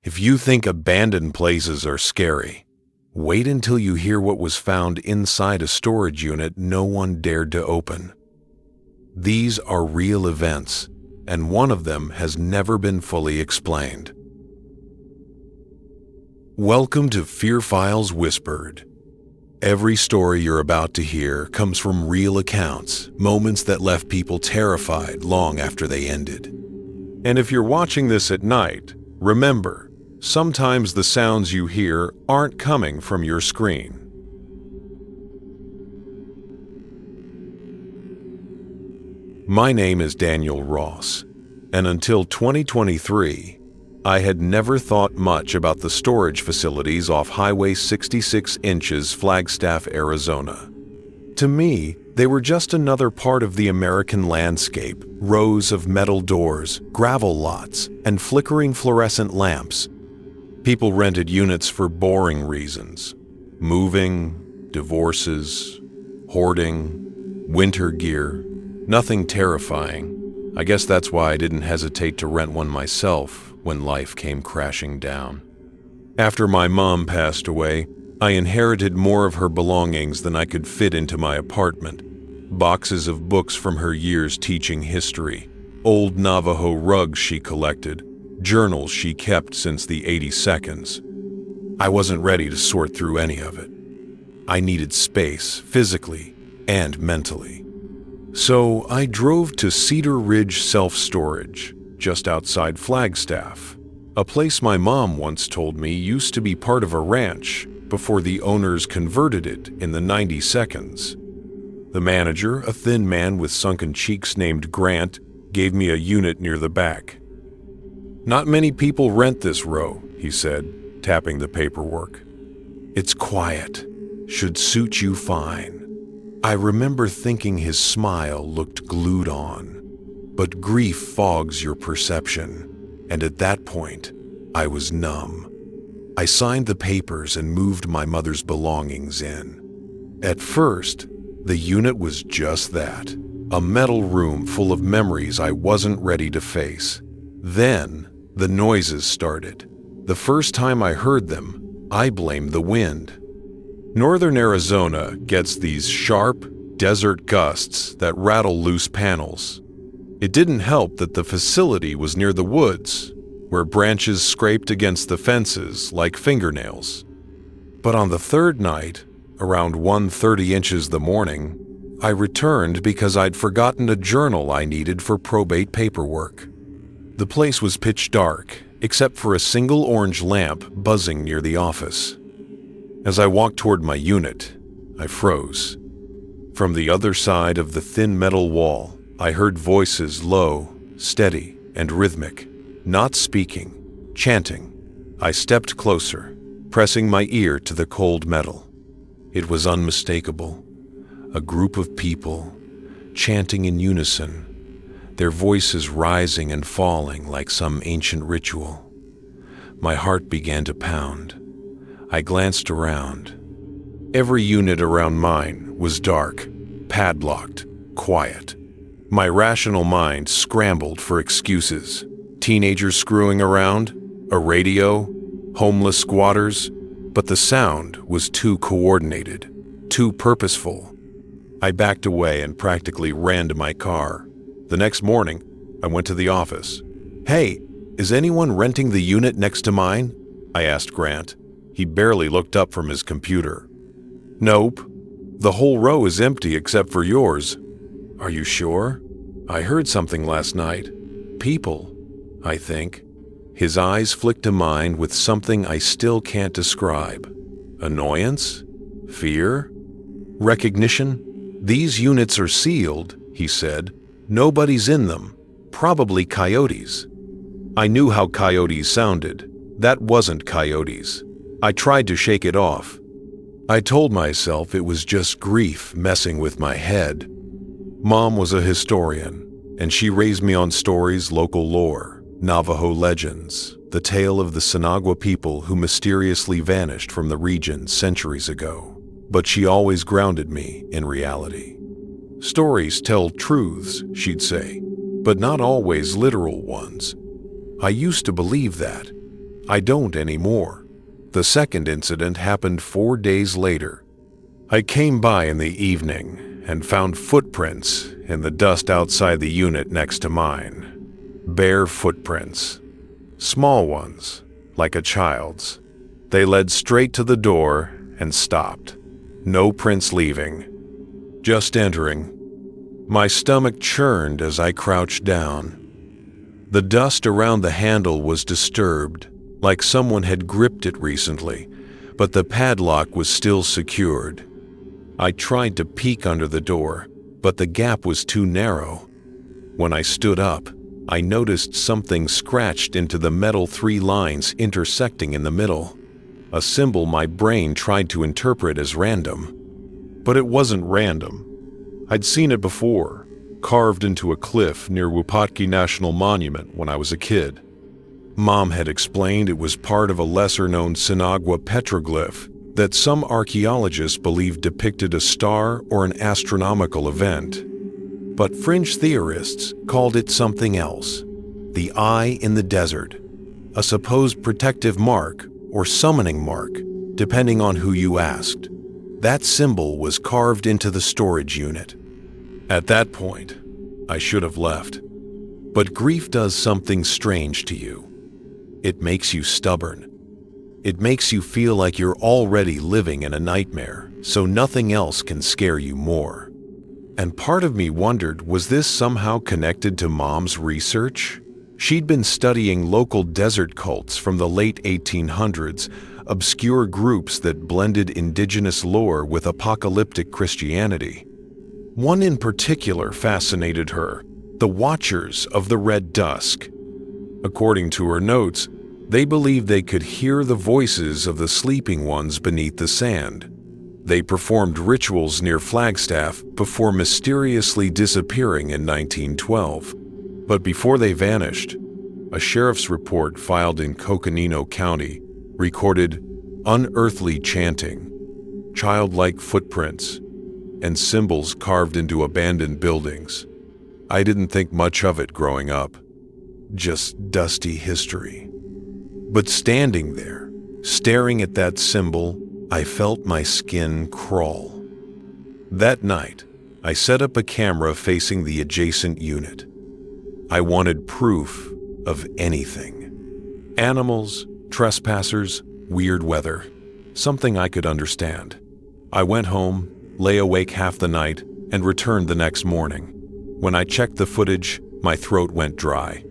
If you think abandoned places are scary, wait until you hear what was found inside a storage unit no one dared to open. These are real events, and one of them has never been fully explained. Welcome to Fear Files Whispered. Every story you're about to hear comes from real accounts, moments that left people terrified long after they ended. And if you're watching this at night, remember, sometimes the sounds you hear aren't coming from your screen. My name is Daniel Ross, and until 2023, I had never thought much about the storage facilities off Highway 66 inches Flagstaff, Arizona. To me, they were just another part of the American landscape, rows of metal doors, gravel lots, and flickering fluorescent lamps. People rented units for boring reasons: moving, divorces, hoarding, winter gear. Nothing terrifying. I guess that's why I didn't hesitate to rent one myself when life came crashing down. After my mom passed away, I inherited more of her belongings than I could fit into my apartment. Boxes of books from her years teaching history, old Navajo rugs she collected, journals she kept since the 82nds. I wasn't ready to sort through any of it. I needed space, physically and mentally. So I drove to Cedar Ridge Self-Storage, just outside Flagstaff, a place my mom once told me used to be part of a ranch before the owners converted it in the 92nds. The manager, a thin man with sunken cheeks named Grant, gave me a unit near the back. "Not many people rent this row," he said, tapping the paperwork. "It's quiet. Should suit you fine." I remember thinking his smile looked glued on, but grief fogs your perception, and at that point, I was numb. I signed the papers and moved my mother's belongings in. At first, the unit was just that, a metal room full of memories I wasn't ready to face. Then, the noises started. The first time I heard them, I blamed the wind. Northern Arizona gets these sharp, desert gusts that rattle loose panels. It didn't help that the facility was near the woods, where branches scraped against the fences like fingernails. But on the third night, around 1:30 inches the morning, I returned because I'd forgotten a journal I needed for probate paperwork. The place was pitch dark, except for a single orange lamp buzzing near the office. As I walked toward my unit, I froze. From the other side of the thin metal wall, I heard voices low, steady, and rhythmic, not speaking, chanting. I stepped closer, pressing my ear to the cold metal. It was unmistakable. A group of people, chanting in unison, their voices rising and falling like some ancient ritual. My heart began to pound. I glanced around. Every unit around mine was dark, padlocked, quiet. My rational mind scrambled for excuses. Teenagers screwing around, a radio, homeless squatters, but the sound was too coordinated, too purposeful. I backed away and practically ran to my car. The next morning, I went to the office. "Hey, is anyone renting the unit next to mine?" I asked Grant. He barely looked up from his computer. "Nope. The whole row is empty except for yours." "Are you sure? I heard something last night. People, I think." His eyes flicked to mine with something I still can't describe. Annoyance? Fear? Recognition? "These units are sealed," he said. "Nobody's in them. Probably coyotes." I knew how coyotes sounded. That wasn't coyotes. I tried to shake it off. I told myself it was just grief messing with my head. Mom was a historian, and she raised me on stories, local lore, Navajo legends, the tale of the Sinagua people who mysteriously vanished from the region centuries ago. But she always grounded me in reality. "Stories tell truths," she'd say, "but not always literal ones." I used to believe that. I don't anymore. The second incident happened 4 days later. I came by in the evening and found footprints in the dust outside the unit next to mine. Bare footprints. Small ones, like a child's. They led straight to the door and stopped. No prints leaving, just entering. My stomach churned as I crouched down. The dust around the handle was disturbed, like someone had gripped it recently, but the padlock was still secured. I tried to peek under the door, but the gap was too narrow. When I stood up, I noticed something scratched into the metal 3 lines intersecting in the middle, a symbol my brain tried to interpret as random. But it wasn't random. I'd seen it before, carved into a cliff near Wupatki National Monument when I was a kid. Mom had explained it was part of a lesser-known Sinagua petroglyph that some archaeologists believed depicted a star or an astronomical event. But fringe theorists called it something else: the eye in the desert, a supposed protective mark or summoning mark, depending on who you asked. That symbol was carved into the storage unit. At that point, I should have left. But grief does something strange to you. It makes you stubborn. It makes you feel like you're already living in a nightmare, so nothing else can scare you more. And part of me wondered, was this somehow connected to Mom's research? She'd been studying local desert cults from the late 1800s, obscure groups that blended indigenous lore with apocalyptic Christianity. One in particular fascinated her: the Watchers of the Red Dusk. According to her notes, they believed they could hear the voices of the sleeping ones beneath the sand. They performed rituals near Flagstaff before mysteriously disappearing in 1912. But before they vanished, a sheriff's report filed in Coconino County recorded unearthly chanting, childlike footprints, and symbols carved into abandoned buildings. I didn't think much of it growing up, just dusty history. But standing there, staring at that symbol, I felt my skin crawl. That night, I set up a camera facing the adjacent unit. I wanted proof of anything. Animals, trespassers, weird weather, something I could understand. I went home, lay awake half the night, and returned the next morning. When I checked the footage, my throat went dry.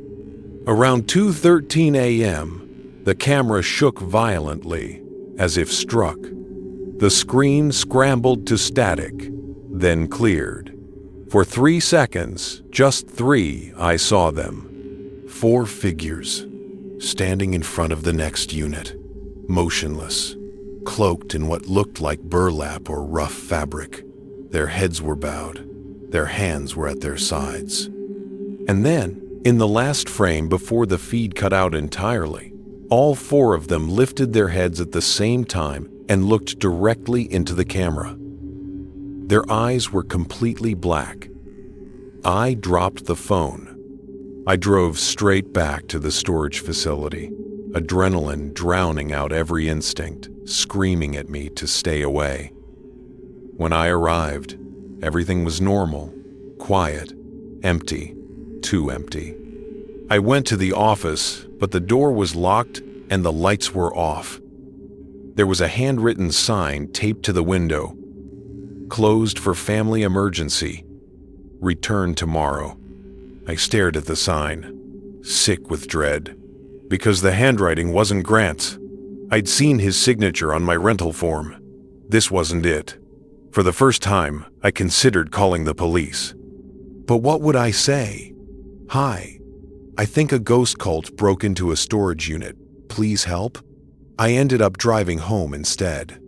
Around 2:13 a.m., the camera shook violently, as if struck. The screen scrambled to static, then cleared. For 3 seconds, just 3, I saw them. 4 figures, standing in front of the next unit, motionless, cloaked in what looked like burlap or rough fabric. Their heads were bowed, their hands were at their sides. And then, in the last frame before the feed cut out entirely, all 4 of them lifted their heads at the same time and looked directly into the camera. Their eyes were completely black. I dropped the phone. I drove straight back to the storage facility, adrenaline drowning out every instinct, screaming at me to stay away. When I arrived, everything was normal, quiet, empty, too empty. I went to the office, but the door was locked and the lights were off. There was a handwritten sign taped to the window: closed for family emergency. Return tomorrow. I stared at the sign, sick with dread, because the handwriting wasn't Grant's. I'd seen his signature on my rental form. This wasn't it. For the first time, I considered calling the police. But what would I say? Hi, I think a ghost cult broke into a storage unit. Please help? I ended up driving home instead.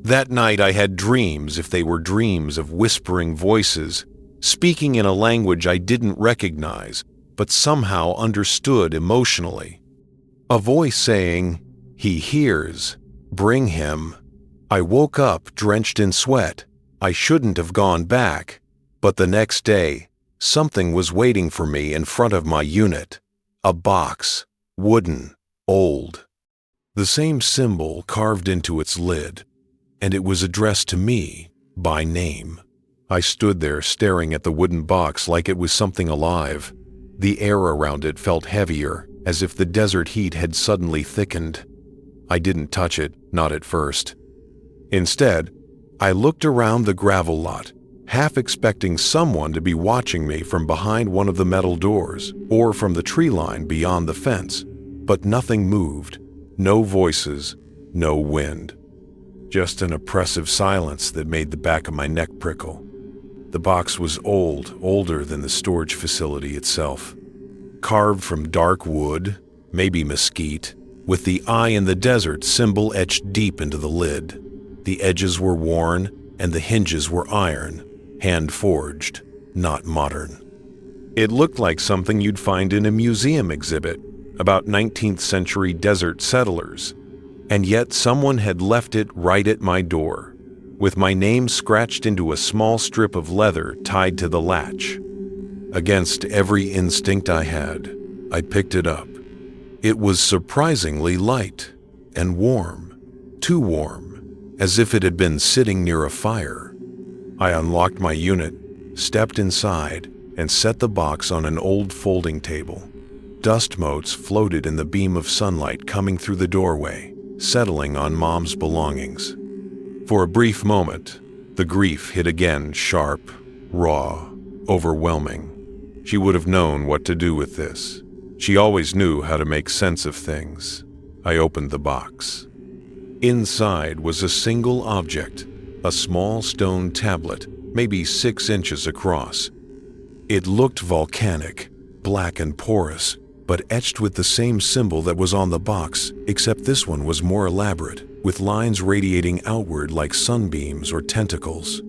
That night I had dreams, if they were dreams, of whispering voices, speaking in a language I didn't recognize, but somehow understood emotionally. A voice saying, "He hears, bring him." I woke up drenched in sweat. I shouldn't have gone back, but the next day, something was waiting for me in front of my unit. A box, wooden, old, The same symbol carved into its lid, and it was addressed to me by name. I stood there staring at the wooden box like it was something alive. The air around it felt heavier, as if the desert heat had suddenly thickened. I didn't touch it, not at first. Instead, I looked around the gravel lot, half expecting someone to be watching me from behind one of the metal doors or from the tree line beyond the fence, but nothing moved. No voices, no wind. Just an oppressive silence that made the back of my neck prickle. The box was old, older than the storage facility itself. Carved from dark wood, maybe mesquite, with the eye in the desert symbol etched deep into the lid. The edges were worn and the hinges were iron, hand-forged, not modern. It looked like something you'd find in a museum exhibit about 19th century desert settlers, and yet someone had left it right at my door, with my name scratched into a small strip of leather tied to the latch. Against every instinct I had, I picked it up. It was surprisingly light and warm, too warm, as if it had been sitting near a fire. I unlocked my unit, stepped inside, and set the box on an old folding table. Dust motes floated in the beam of sunlight coming through the doorway, settling on Mom's belongings. For a brief moment, the grief hit again, sharp, raw, overwhelming. She would have known what to do with this. She always knew how to make sense of things. I opened the box. Inside was a single object, a small stone tablet, maybe 6 inches across. It looked volcanic, black and porous, but etched with the same symbol that was on the box, except this one was more elaborate, with lines radiating outward like sunbeams or tentacles.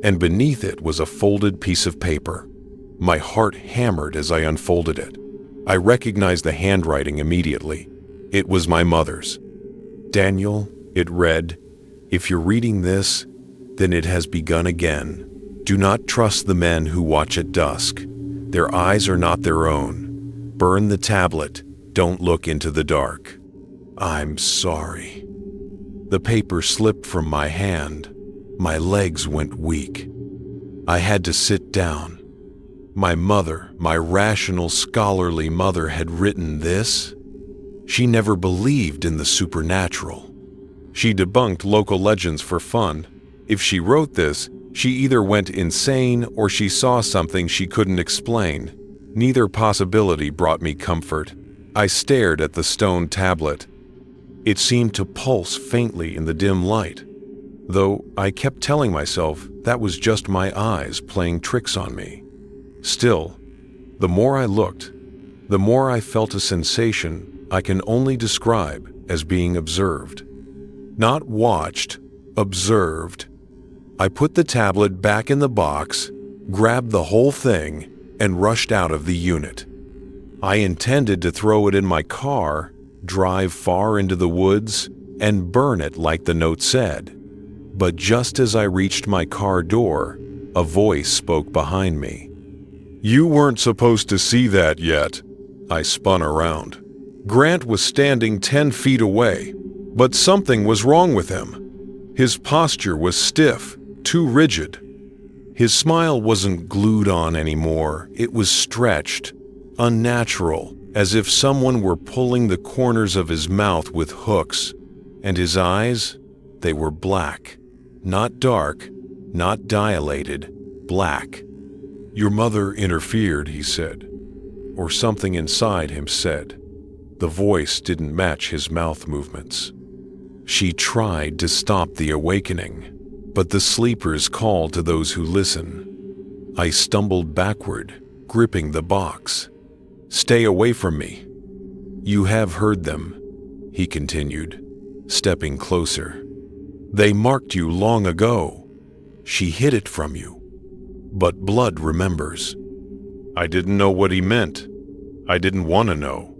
And beneath it was a folded piece of paper. My heart hammered as I unfolded it. I recognized the handwriting immediately. It was my mother's. Daniel, it read, "If you're reading this, then it has begun again. Do not trust the men who watch at dusk. Their eyes are not their own. Burn the tablet. Don't look into the dark. I'm sorry." The paper slipped from my hand. My legs went weak. I had to sit down. My mother, my rational, scholarly mother, had written this. She never believed in the supernatural. She debunked local legends for fun. If she wrote this, she either went insane or she saw something she couldn't explain. Neither possibility brought me comfort. I stared at the stone tablet. It seemed to pulse faintly in the dim light, though I kept telling myself that was just my eyes playing tricks on me. Still, the more I looked, the more I felt a sensation I can only describe as being observed. Not watched, observed. I put the tablet back in the box, grabbed the whole thing, and rushed out of the unit. I intended to throw it in my car, drive far into the woods, and burn it like the note said. But just as I reached my car door, a voice spoke behind me. "You weren't supposed to see that yet." I spun around. Grant was standing 10 feet away, but something was wrong with him. His posture was stiff, too rigid. His smile wasn't glued on anymore. It was stretched, unnatural, as if someone were pulling the corners of his mouth with hooks. And his eyes, they were black. Not dark, not dilated, black. "Your mother interfered," he said. Or something inside him said. The voice didn't match his mouth movements. "She tried to stop the awakening, but the sleepers call to those who listen." I stumbled backward, gripping the box. "Stay away from me." "You have heard them," he continued, stepping closer. "They marked you long ago. She hid it from you. But blood remembers." I didn't know what he meant. I didn't want to know.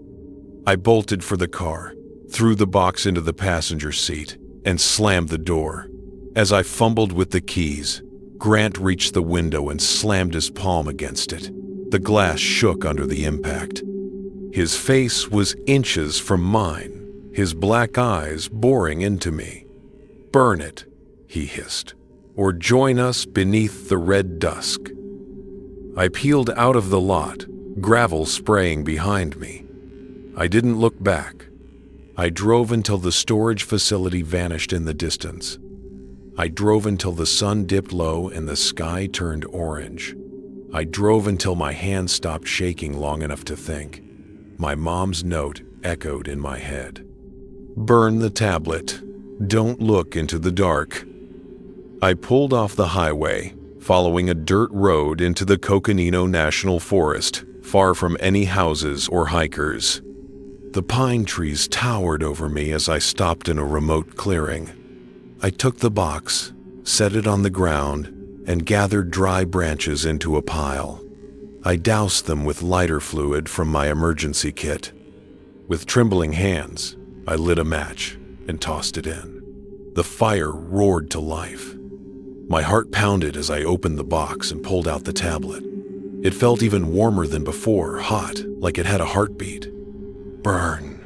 I bolted for the car, threw the box into the passenger seat, and slammed the door. As I fumbled with the keys, Grant reached the window and slammed his palm against it. The glass shook under the impact. His face was inches from mine, his black eyes boring into me. "Burn it," he hissed, "or join us beneath the red dusk." I peeled out of the lot, gravel spraying behind me. I didn't look back. I drove until the storage facility vanished in the distance. I drove until the sun dipped low and the sky turned orange. I drove until my hands stopped shaking long enough to think. My mom's note echoed in my head. "Burn the tablet. Don't look into the dark." I pulled off the highway, following a dirt road into the Coconino National Forest, far from any houses or hikers. The pine trees towered over me as I stopped in a remote clearing. I took the box, set it on the ground, and gathered dry branches into a pile. I doused them with lighter fluid from my emergency kit. With trembling hands, I lit a match and tossed it in. The fire roared to life. My heart pounded as I opened the box and pulled out the tablet. It felt even warmer than before, hot, like it had a heartbeat. "Burn,"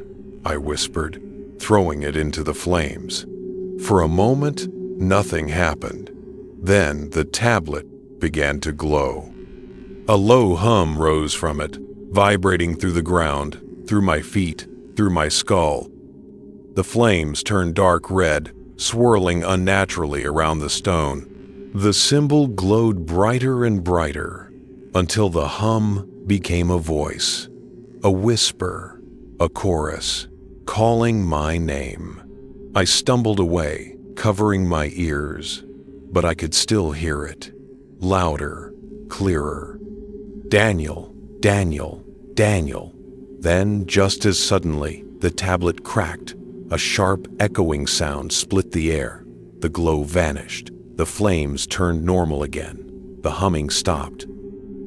I whispered, throwing it into the flames. For a moment, nothing happened. Then the tablet began to glow. A low hum rose from it, vibrating through the ground, through my feet, through my skull. The flames turned dark red, swirling unnaturally around the stone. The symbol glowed brighter and brighter, until the hum became a voice, a whisper, a chorus, calling my name. I stumbled away, covering my ears, but I could still hear it, louder, clearer. "Daniel, Daniel, Daniel." Then, just as suddenly, the tablet cracked. A sharp, echoing sound split the air. The glow vanished. The flames turned normal again. The humming stopped.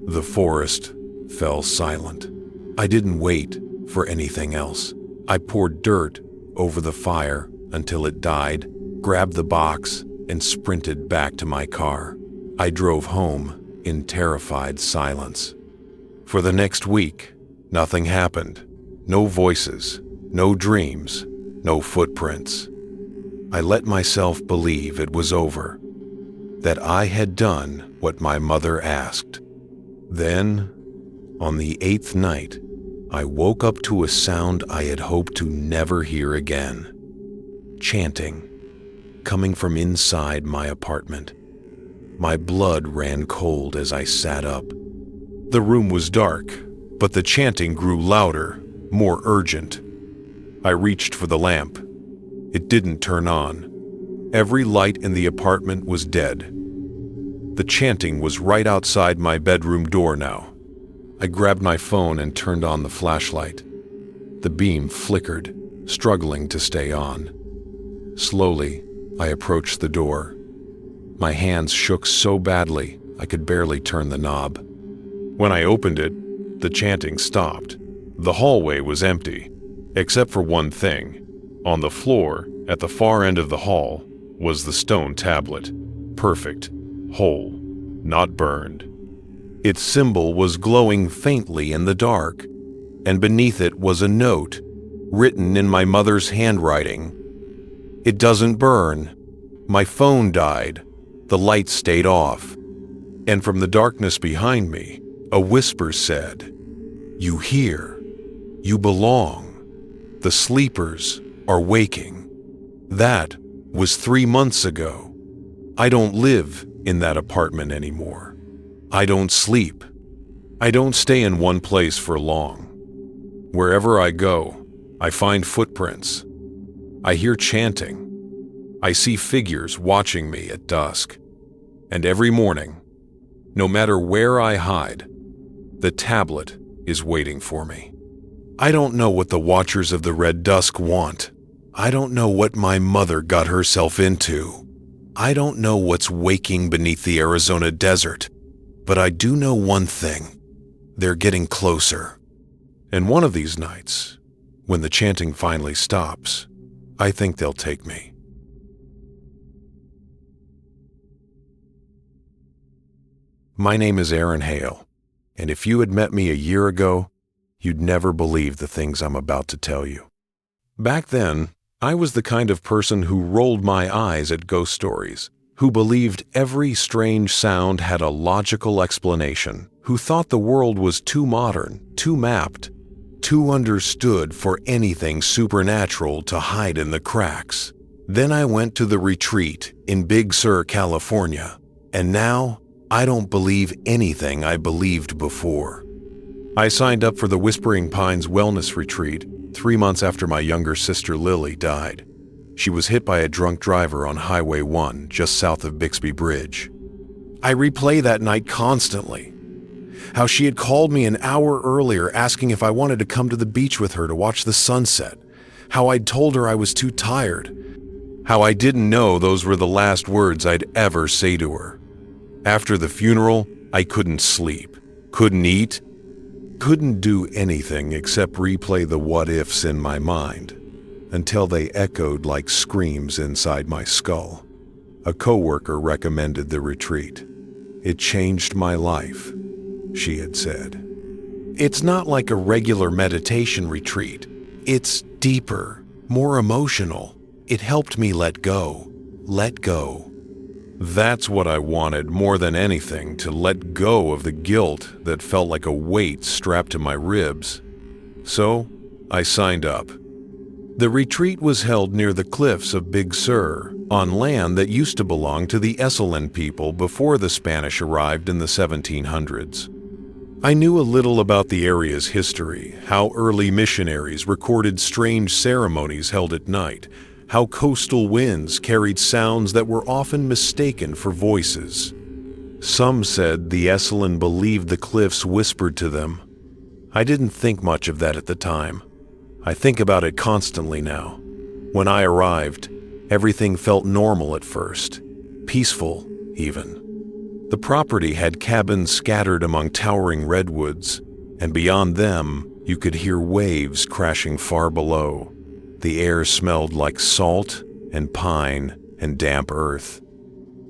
The forest fell silent. I didn't wait for anything else. I poured dirt over the fire until it died, grabbed the box, and sprinted back to my car. I drove home in terrified silence. For the next week, nothing happened. No voices, no dreams, no footprints. I let myself believe it was over, that I had done what my mother asked. Then, on the 8th night, I woke up to a sound I had hoped to never hear again. Chanting, coming from inside my apartment. My blood ran cold as I sat up. The room was dark, but the chanting grew louder, more urgent. I reached for the lamp. It didn't turn on. Every light in the apartment was dead. The chanting was right outside my bedroom door now. I grabbed my phone and turned on the flashlight. The beam flickered, struggling to stay on. Slowly, I approached the door. My hands shook so badly I could barely turn the knob. When I opened it, the chanting stopped. The hallway was empty, except for one thing. On the floor, at the far end of the hall, was the stone tablet. Perfect, whole, not burned. Its symbol was glowing faintly in the dark, and beneath it was a note, written in my mother's handwriting. "It doesn't burn. My phone died. The light stayed off." And from the darkness behind me, a whisper said, "You hear. You belong. The sleepers are waking." That was 3 months ago. I don't live in that apartment anymore. I don't sleep. I don't stay in one place for long. Wherever I go, I find footprints. I hear chanting. I see figures watching me at dusk. And every morning, no matter where I hide, the tablet is waiting for me. I don't know what the Watchers of the Red Dusk want. I don't know what my mother got herself into. I don't know what's waking beneath the Arizona desert. But I do know one thing. They're getting closer. And one of these nights, when the chanting finally stops, I think they'll take me. My name is Aaron Hale, and if you had met me a year ago, you'd never believe the things I'm about to tell you. Back then, I was the kind of person who rolled my eyes at ghost stories, who believed every strange sound had a logical explanation, who thought the world was too modern, too mapped, too understood for anything supernatural to hide in the cracks. Then I went to the retreat in Big Sur, California, and now I don't believe anything I believed before. I signed up for the Whispering Pines Wellness Retreat 3 months after my younger sister Lily died. She was hit by a drunk driver on Highway 1 just south of Bixby Bridge. I replay that night constantly. How she had called me an hour earlier asking if I wanted to come to the beach with her to watch the sunset. How I'd told her I was too tired. How I didn't know those were the last words I'd ever say to her. After the funeral, I couldn't sleep, couldn't eat, couldn't do anything except replay the what-ifs in my mind until they echoed like screams inside my skull. A coworker recommended the retreat. It changed my life, she had said. It's not like a regular meditation retreat. It's deeper, more emotional. It helped me let go. Let go. That's what I wanted more than anything, to let go of the guilt that felt like a weight strapped to my ribs. So, I signed up. The retreat was held near the cliffs of Big Sur, on land that used to belong to the Esalen people before the Spanish arrived in the 1700s. I knew a little about the area's history, how early missionaries recorded strange ceremonies held at night, how coastal winds carried sounds that were often mistaken for voices. Some said the Esalen believed the cliffs whispered to them. I didn't think much of that at the time. I think about it constantly now. When I arrived, everything felt normal at first, peaceful even. The property had cabins scattered among towering redwoods, and beyond them you could hear waves crashing far below. The air smelled like salt and pine and damp earth.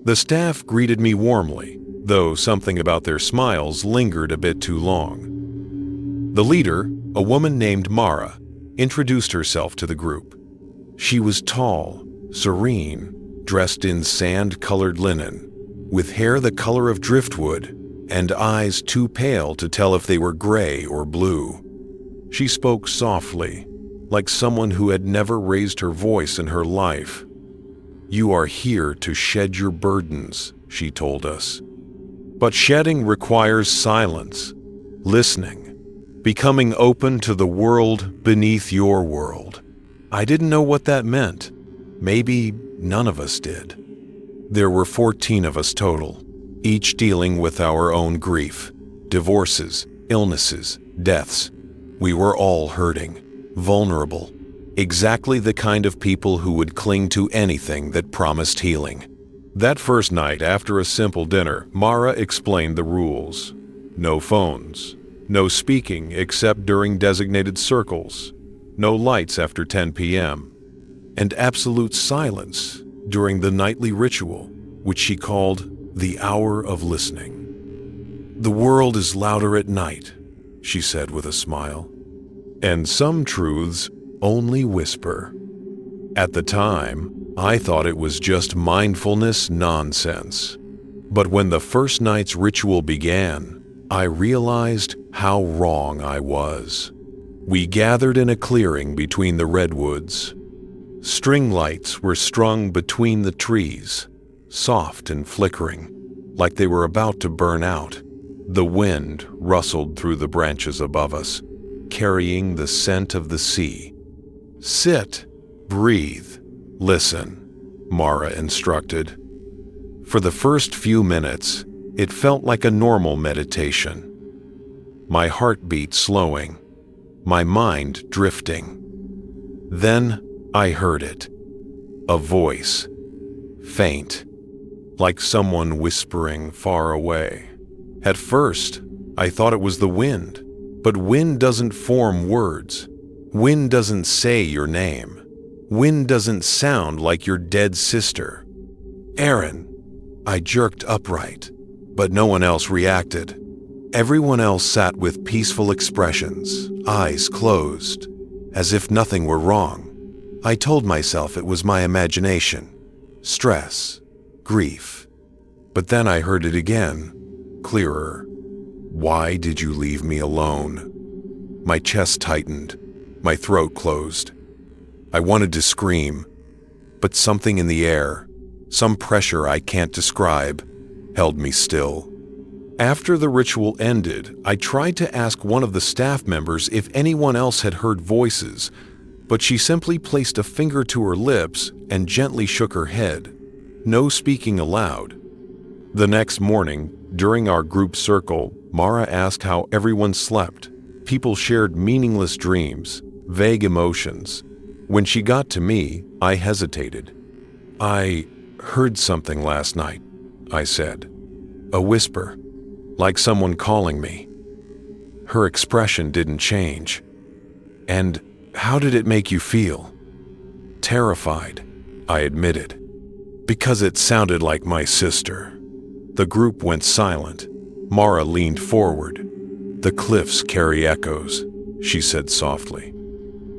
The staff greeted me warmly, though something about their smiles lingered a bit too long. The leader, a woman named Mara, introduced herself to the group. She was tall, serene, dressed in sand-colored linen, with hair the color of driftwood and eyes too pale to tell if they were gray or blue. She spoke softly, like someone who had never raised her voice in her life. "You are here to shed your burdens," she told us. But shedding requires silence, listening, becoming open to the world beneath your world. I didn't know what that meant. Maybe none of us did. There were 14 of us total, each dealing with our own grief, divorces, illnesses, deaths. We were all hurting, vulnerable, exactly the kind of people who would cling to anything that promised healing. That first night, after a simple dinner, Mara explained the rules. No phones, no speaking except during designated circles, no lights after 10 p.m., and absolute silence during the nightly ritual, which she called the hour of listening. "The world is louder at night," she said with a smile, "and some truths only whisper." At the time, I thought it was just mindfulness nonsense. But when the first night's ritual began, I realized how wrong I was. We gathered in a clearing between the redwoods. String lights were strung between the trees, soft and flickering, like they were about to burn out. The wind rustled through the branches above us, carrying the scent of the sea. "Sit, breathe, listen," Mara instructed. For the first few minutes, it felt like a normal meditation. My heartbeat slowing, my mind drifting. Then I heard it. A voice, faint, like someone whispering far away. At first, I thought it was the wind, but wind doesn't form words. Wind doesn't say your name. Wind doesn't sound like your dead sister. "Aaron!" I jerked upright, but no one else reacted. Everyone else sat with peaceful expressions, eyes closed, as if nothing were wrong. I told myself it was my imagination, stress, grief. But then I heard it again, clearer. Why did you leave me alone? My chest tightened, my throat closed. I wanted to scream, but something in the air, some pressure I can't describe, held me still. After the ritual ended, I tried to ask one of the staff members if anyone else had heard voices, but she simply placed a finger to her lips and gently shook her head. No speaking aloud. The next morning, during our group circle, Mara asked how everyone slept. People shared meaningless dreams, vague emotions. When she got to me, I hesitated. I heard something last night, I said. A whisper, like someone calling me. Her expression didn't change. And how did it make you feel? Terrified, I admitted. Because it sounded like my sister. The group went silent. Mara leaned forward. The cliffs carry echoes, she said softly.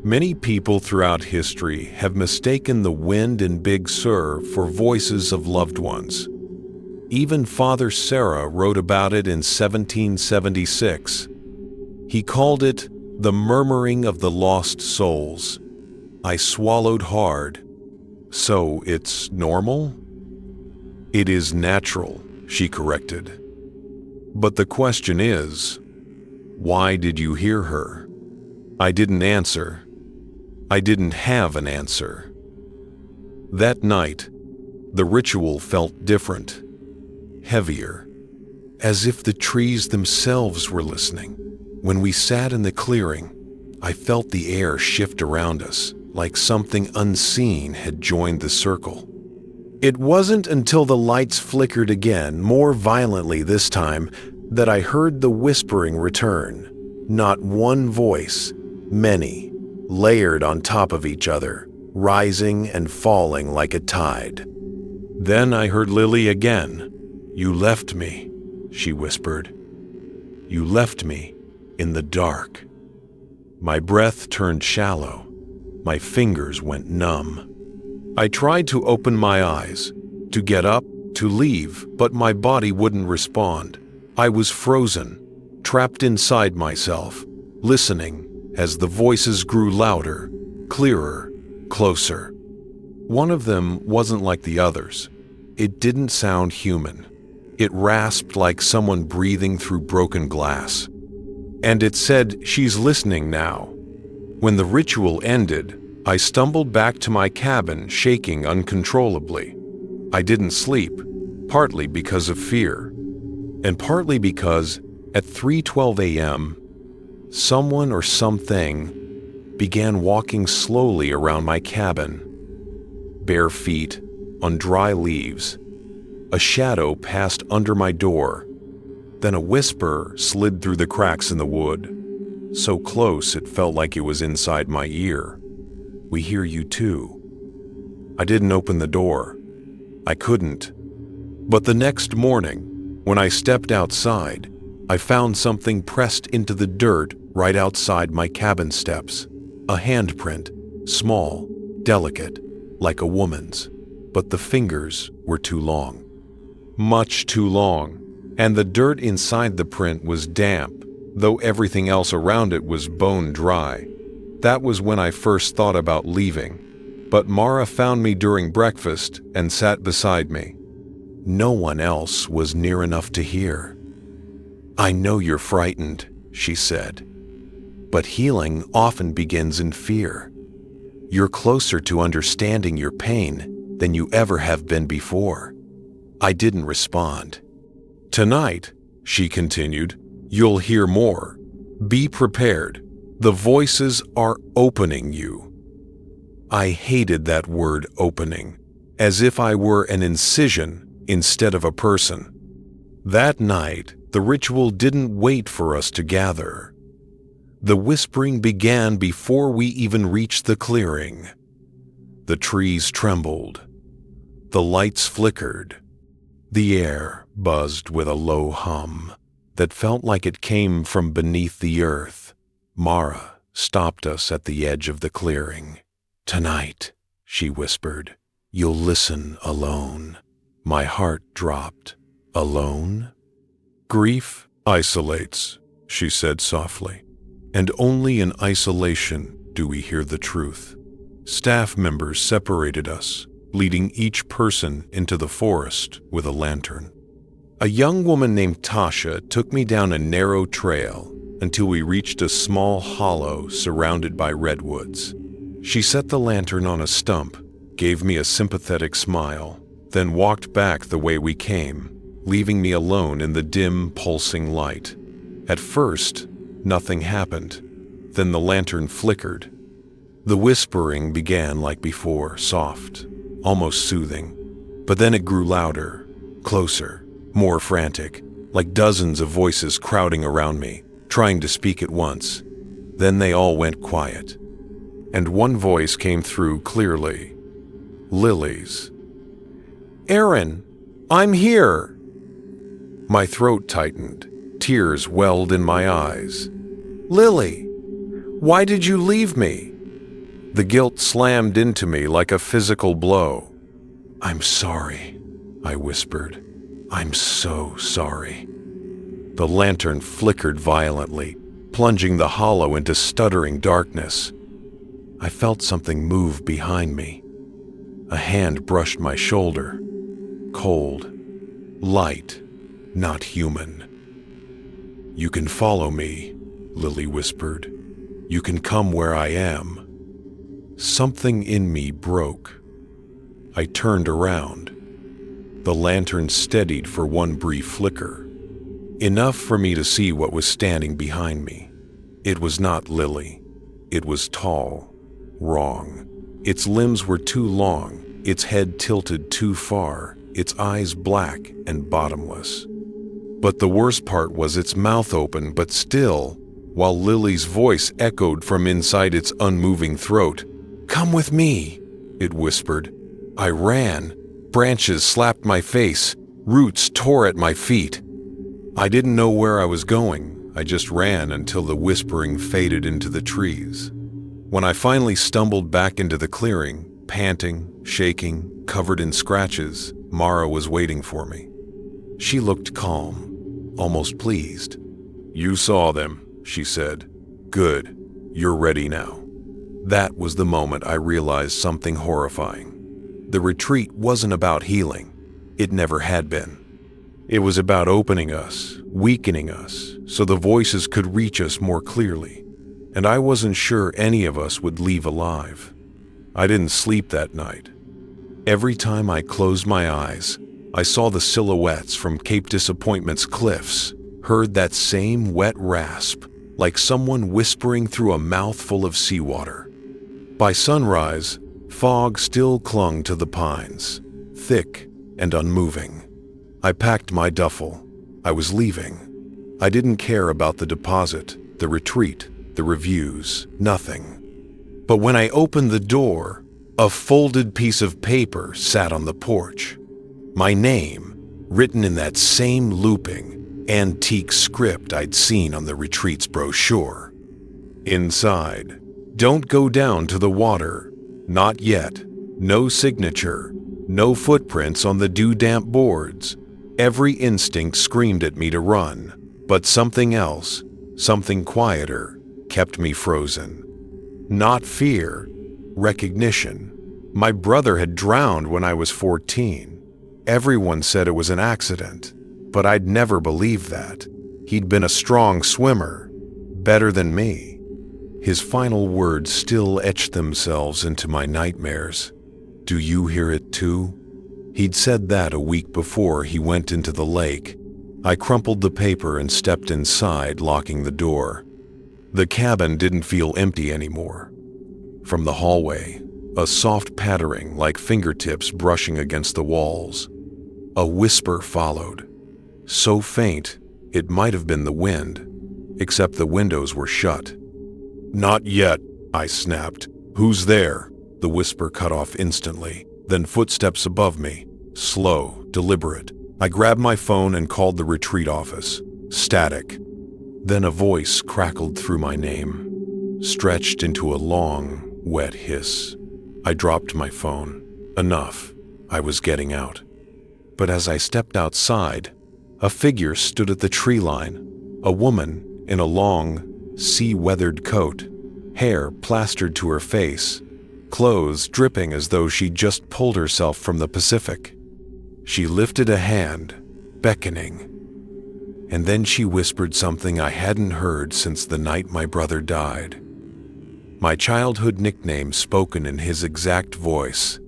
Many people throughout history have mistaken the wind in Big Sur for voices of loved ones. Even Father Sarah wrote about it in 1776. He called it the murmuring of the lost souls. I swallowed hard. So it's normal? It is natural, she corrected. But the question is, why did you hear her? I didn't answer. I didn't have an answer. That night, the ritual felt different, heavier, as if the trees themselves were listening. When we sat in the clearing, I felt the air shift around us, like something unseen had joined the circle. It wasn't until the lights flickered again, more violently this time, that I heard the whispering return. Not one voice, many, layered on top of each other, rising and falling like a tide. Then I heard Lily again. You left me, she whispered. You left me in the dark. My breath turned shallow. My fingers went numb. I tried to open my eyes, to get up, to leave, but my body wouldn't respond. I was frozen, trapped inside myself, listening as the voices grew louder, clearer, closer. One of them wasn't like the others. It didn't sound human. It rasped like someone breathing through broken glass. And it said, "She's listening now." When the ritual ended, I stumbled back to my cabin, shaking uncontrollably. I didn't sleep, partly because of fear, and partly because at 3:12 a.m., someone or something began walking slowly around my cabin. Bare feet on dry leaves. A shadow passed under my door. Then a whisper slid through the cracks in the wood, so close it felt like it was inside my ear. We hear you too. I didn't open the door. I couldn't. But the next morning, when I stepped outside, I found something pressed into the dirt right outside my cabin steps. A handprint, small, delicate, like a woman's, but the fingers were too long. Much too long, and the dirt inside the print was damp, though everything else around it was bone dry. That was when I first thought about leaving, but Mara found me during breakfast and sat beside me. No one else was near enough to hear. "I know you're frightened," she said, "but healing often begins in fear. You're closer to understanding your pain than you ever have been before." I didn't respond. "Tonight," she continued, "you'll hear more. Be prepared. The voices are opening you." I hated that word opening, as if I were an incision instead of a person. That night, the ritual didn't wait for us to gather. The whispering began before we even reached the clearing. The trees trembled. The lights flickered. The air buzzed with a low hum that felt like it came from beneath the earth. Mara stopped us at the edge of the clearing. "Tonight," she whispered, "you'll listen alone." My heart dropped. Alone? "Grief isolates," she said softly, "and only in isolation do we hear the truth." Staff members separated us, leading each person into the forest with a lantern. A young woman named Tasha took me down a narrow trail until we reached a small hollow surrounded by redwoods. She set the lantern on a stump, gave me a sympathetic smile, then walked back the way we came, leaving me alone in the dim, pulsing light. At first, nothing happened. Then the lantern flickered. The whispering began like before, soft, almost soothing. But then it grew louder, closer, more frantic, like dozens of voices crowding around me, trying to speak at once. Then they all went quiet. And one voice came through clearly. Lily's. "Aaron, I'm here!" My throat tightened. Tears welled in my eyes. "Lily, why did you leave me?" The guilt slammed into me like a physical blow. "I'm sorry," I whispered. "I'm so sorry." The lantern flickered violently, plunging the hollow into stuttering darkness. I felt something move behind me. A hand brushed my shoulder. Cold, light, not human. "You can follow me," Lily whispered. "You can come where I am." Something in me broke. I turned around. The lantern steadied for one brief flicker, enough for me to see what was standing behind me. It was not Lily. It was tall, wrong. Its limbs were too long, its head tilted too far, its eyes black and bottomless. But the worst part was its mouth open but still, while Lily's voice echoed from inside its unmoving throat. "Come with me," it whispered. I ran. Branches slapped my face. Roots tore at my feet. I didn't know where I was going. I just ran until the whispering faded into the trees. When I finally stumbled back into the clearing, panting, shaking, covered in scratches, Mara was waiting for me. She looked calm, almost pleased. "You saw them," she said. "Good. You're ready now." That was the moment I realized something horrifying. The retreat wasn't about healing. It never had been. It was about opening us, weakening us, so the voices could reach us more clearly. And I wasn't sure any of us would leave alive. I didn't sleep that night. Every time I closed my eyes, I saw the silhouettes from Cape Disappointment's cliffs, heard that same wet rasp, like someone whispering through a mouthful of seawater. By sunrise, fog still clung to the pines, thick and unmoving. I packed my duffel. I was leaving. I didn't care about the deposit, the retreat, the reviews, nothing. But when I opened the door, a folded piece of paper sat on the porch. My name, written in that same looping, antique script I'd seen on the retreat's brochure. Inside, "Don't go down to the water. Not yet. No signature. No footprints on the dew-damp boards." Every instinct screamed at me to run, but something else, something quieter, kept me frozen. Not fear, recognition. My brother had drowned when I was 14. Everyone said it was an accident, but I'd never believed that. He'd been a strong swimmer, better than me. His final words still etched themselves into my nightmares. "Do you hear it too?" He'd said that a week before he went into the lake. I crumpled the paper and stepped inside, locking the door. The cabin didn't feel empty anymore. From the hallway, a soft pattering like fingertips brushing against the walls. A whisper followed. So faint, it might have been the wind, except the windows were shut. "Not yet," I snapped. "Who's there?" The whisper cut off instantly, then footsteps above me, slow, deliberate. I grabbed my phone and called the retreat office. Static. Then a voice crackled through my name, stretched into a long, wet hiss. I dropped my phone. Enough. I was getting out. But as I stepped outside, a figure stood at the tree line, a woman in a long, sea-weathered coat, hair plastered to her face, clothes dripping as though she'd just pulled herself from the Pacific. She lifted a hand, beckoning, and then she whispered something I hadn't heard since the night my brother died. My childhood nickname spoken in his exact voice.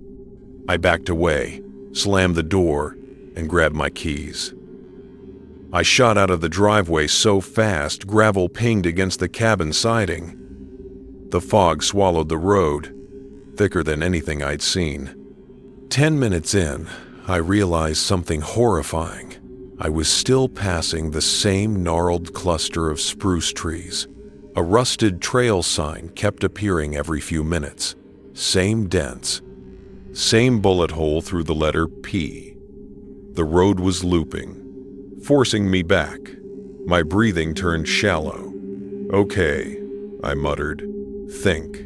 I backed away, slammed the door, and grabbed my keys. I shot out of the driveway so fast, gravel pinged against the cabin siding. The fog swallowed the road, thicker than anything I'd seen. 10 minutes in, I realized something horrifying. I was still passing the same gnarled cluster of spruce trees. A rusted trail sign kept appearing every few minutes. Same dents. Same bullet hole through the letter P. The road was looping, forcing me back. My breathing turned shallow. Okay, I muttered. Think.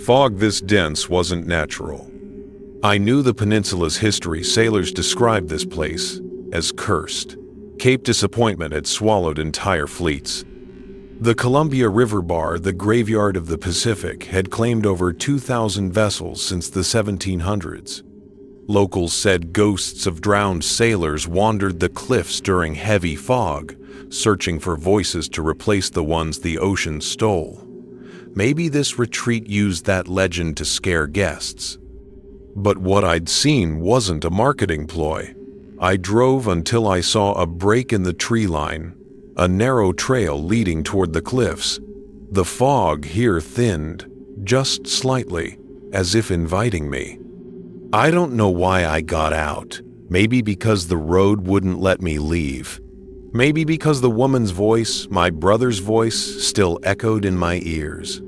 Fog this dense wasn't natural. I knew the peninsula's history. Sailors described this place as cursed. Cape Disappointment had swallowed entire fleets. The Columbia River Bar, the graveyard of the Pacific, had claimed over 2,000 vessels since the 1700s. Locals said ghosts of drowned sailors wandered the cliffs during heavy fog, searching for voices to replace the ones the ocean stole. Maybe this retreat used that legend to scare guests. But what I'd seen wasn't a marketing ploy. I drove until I saw a break in the tree line, a narrow trail leading toward the cliffs. The fog here thinned, just slightly, as if inviting me. I don't know why I got out. Maybe because the road wouldn't let me leave. Maybe because the woman's voice, my brother's voice, still echoed in my ears.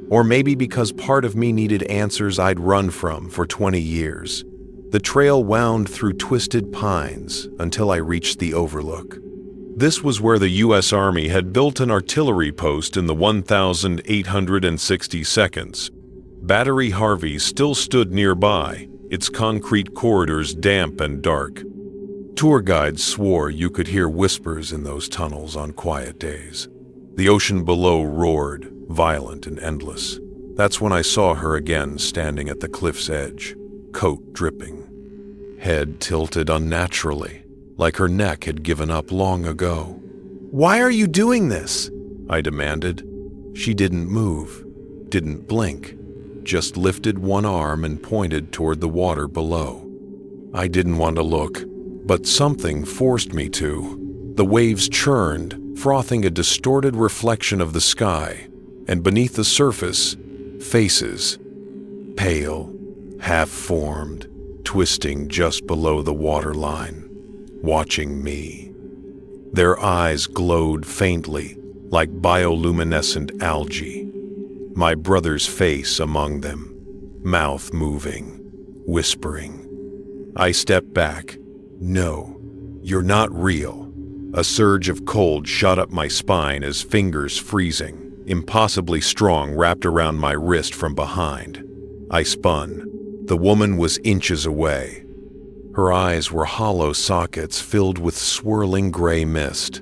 Or maybe because part of me needed answers I'd run from for 20 years. The trail wound through twisted pines until I reached the overlook. This was where the U.S. Army had built an artillery post in the 1,860 seconds. Battery Harvey still stood nearby, its concrete corridors damp and dark. Tour guides swore you could hear whispers in those tunnels on quiet days. The ocean below roared, violent and endless. That's when I saw her again standing at the cliff's edge, coat dripping, head tilted unnaturally, like her neck had given up long ago. "Why are you doing this?" I demanded. She didn't move, didn't blink, just lifted one arm and pointed toward the water below. I didn't want to look, but something forced me to. The waves churned, frothing a distorted reflection of the sky, and beneath the surface, faces, pale, half-formed, twisting just below the waterline, watching me. Their eyes glowed faintly, like bioluminescent algae. My brother's face among them, mouth moving, whispering. I stepped back. "No, you're not real." A surge of cold shot up my spine as fingers freezing, impossibly strong, wrapped around my wrist from behind. I spun. The woman was inches away. Her eyes were hollow sockets filled with swirling gray mist.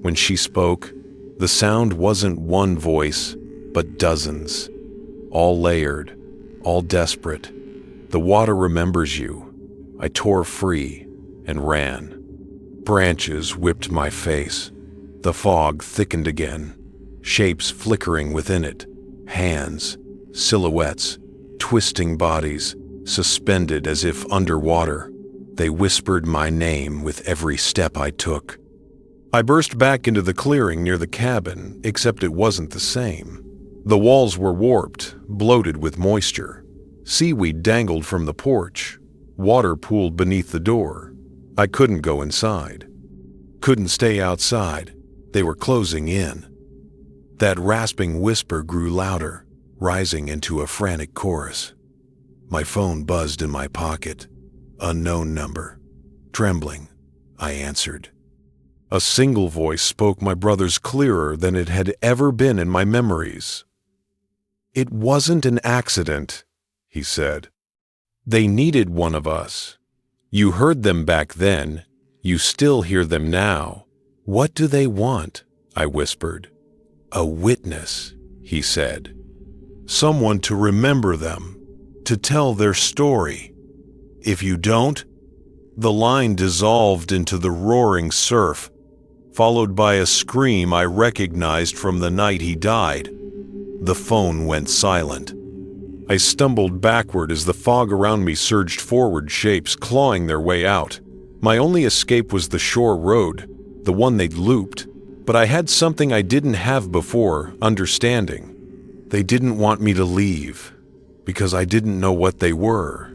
When she spoke, the sound wasn't one voice, but dozens, all layered, all desperate. "The water remembers you." I tore free and ran. Branches whipped my face. The fog thickened again, shapes flickering within it, hands, silhouettes, twisting bodies, suspended as if underwater. They whispered my name with every step I took. I burst back into the clearing near the cabin, except it wasn't the same. The walls were warped, bloated with moisture. Seaweed dangled from the porch. Water pooled beneath the door. I couldn't go inside. Couldn't stay outside. They were closing in. That rasping whisper grew louder, rising into a frantic chorus. My phone buzzed in my pocket. Unknown number. Trembling, I answered. A single voice spoke my brother's clearer than it had ever been in my memories. "It wasn't an accident," he said. They needed one of us. You heard them back then. You still hear them now. What do they want? I whispered. A witness, he said. Someone to remember them, to tell their story. If you don't, the line dissolved into the roaring surf, followed by a scream I recognized from the night he died. The phone went silent. I stumbled backward as the fog around me surged forward, shapes clawing their way out. My only escape was the shore road, the one they'd looped, but I had something I didn't have before, understanding. They didn't want me to leave, because I didn't know what they were.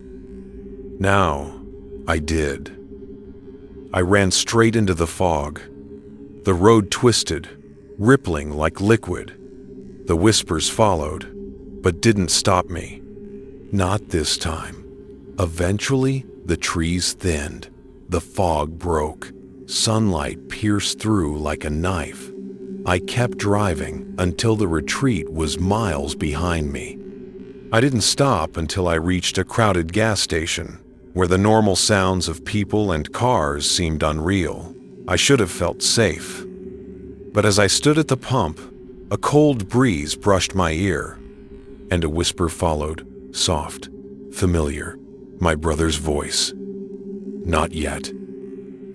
Now, I did. I ran straight into the fog. The road twisted, rippling like liquid. The whispers followed, but didn't stop me. Not this time. Eventually, the trees thinned. The fog broke. Sunlight pierced through like a knife. I kept driving until the retreat was miles behind me. I didn't stop until I reached a crowded gas station, where the normal sounds of people and cars seemed unreal. I should have felt safe. But as I stood at the pump, a cold breeze brushed my ear, and a whisper followed, soft, familiar, my brother's voice. Not yet.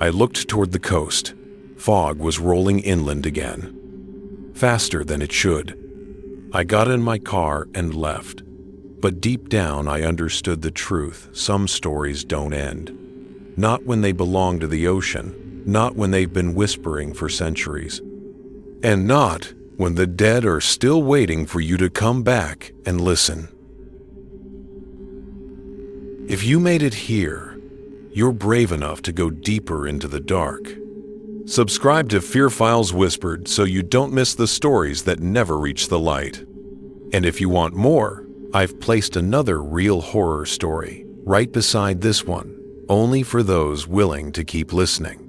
I looked toward the coast. Fog was rolling inland again, faster than it should. I got in my car and left. But deep down, I understood the truth. Some stories don't end. Not when they belong to the ocean, not when they've been whispering for centuries, and not when the dead are still waiting for you to come back and listen. If you made it here, you're brave enough to go deeper into the dark. Subscribe to Fear Files Whispered so you don't miss the stories that never reach the light. And if you want more, I've placed another real horror story right beside this one, only for those willing to keep listening.